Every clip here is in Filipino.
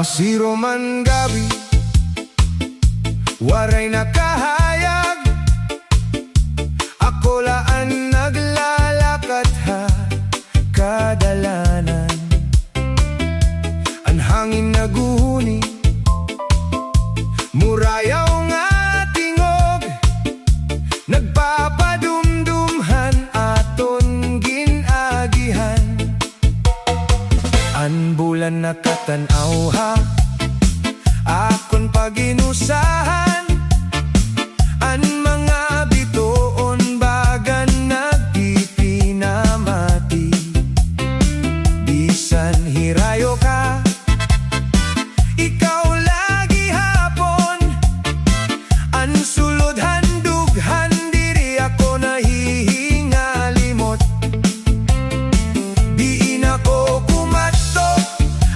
Masiro man gabi, waray nakahayag. Ako laan naglalakad ha kadalanan. Ang hangin naguhuni, murayaw nga tingog. Nagpapadumdumhan aton ginagihan. An bulan nakatanaw ha, akon paginusahan. An mga bituon bagan nagpipinamati. Bisan hirayo ka, ikaw lagi hapon. An sulod handughan diri ako nahihingalimot. Diin ako kumato,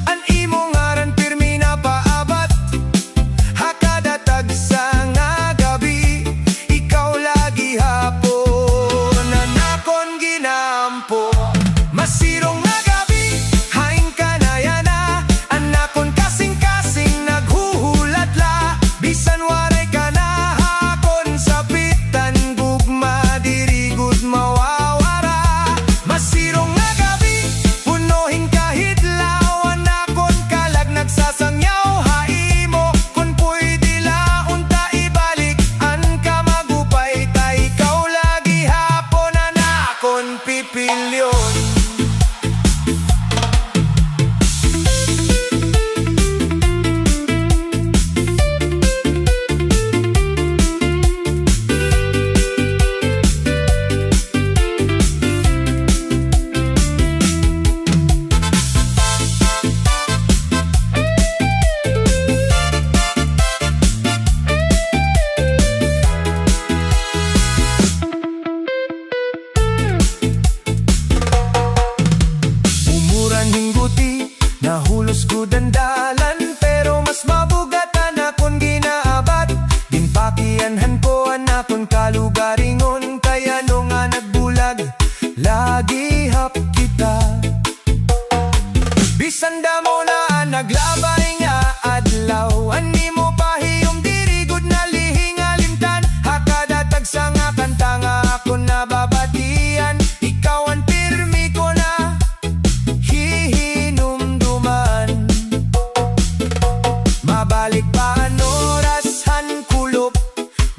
an imo ngaran pirmi na paabat. Hakadatag sa nga gabi, ikaw lagi hapon. Anakon ginampo, masirong nga gabi, haing kanayana. Anakon kasing-kasing naghuhulatla. Bisan waray ka na hakon sapitan, gugma dirigud mawawara. Masirong nga gabi, punohing kahidlaw. Anakon kalag nagsasangyaw, haimo kun pwede laon ta ibalik. An kamagupay ta, ikaw lagi hapon. Anakon pipilyon. Umuran hingguti, nahulos gud ang dalan. Pero mas mabugatan akon ginaabat. Ginpakianhan ko anakon kalugaringon. Kaya no nga nagbulag, lagi hap kita. Bisan damo na naglabay nga adlaw. Ani mo pahiyom diri gud na lihing alimtan. Hakadatag sa nga kanta nga ako nababatian. Ikaw ang pirmi ko na hihinumduman. Mabalik pa ang oras han kulop,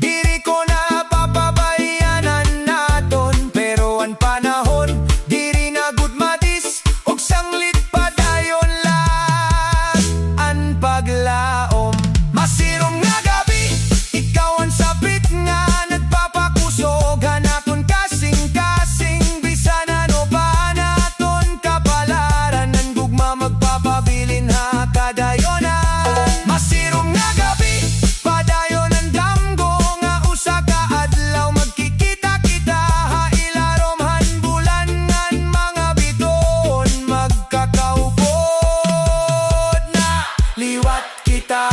diri ko na papabayanan naton. Pero ang panahon, diri na gud matis. Og sanglit pa dayon lahat ang paglaom. Masirong nga gabi, ikaw ang sapit nga nagpapakusog. Hanakon kasing-kasing, bisan ano pa naton kapalaran. Ang gugma magpapabilin ha kadayonan. Masirong nga gabi, padayon ang damgo. Nga usa ka adlaw magkikita-kita. Hailarom han bulan ngan mga bituon. Magkakaupod na liwat kita.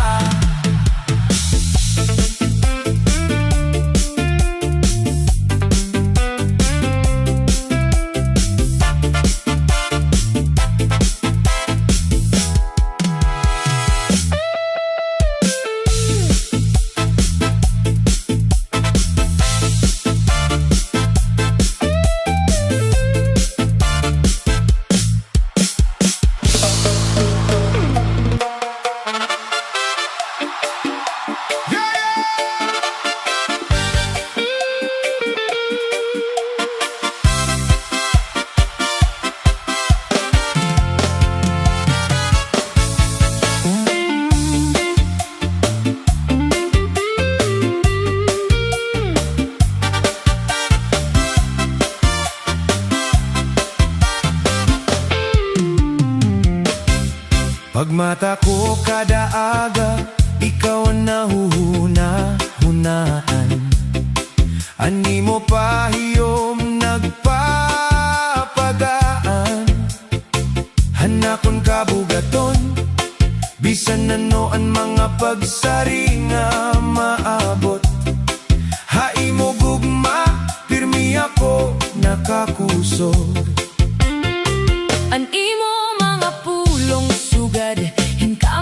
Pagmata ko kada aga, ikaw ang nahuhuna-hunaan. Ani mo pahiyom nagpapagaan. Hanakon kabugaton, bisan ano ang mga pagsari nga maabot. Haimo gugma, pirmi ako nakakusog. An imo mga pulong sugad, hin ka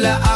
mula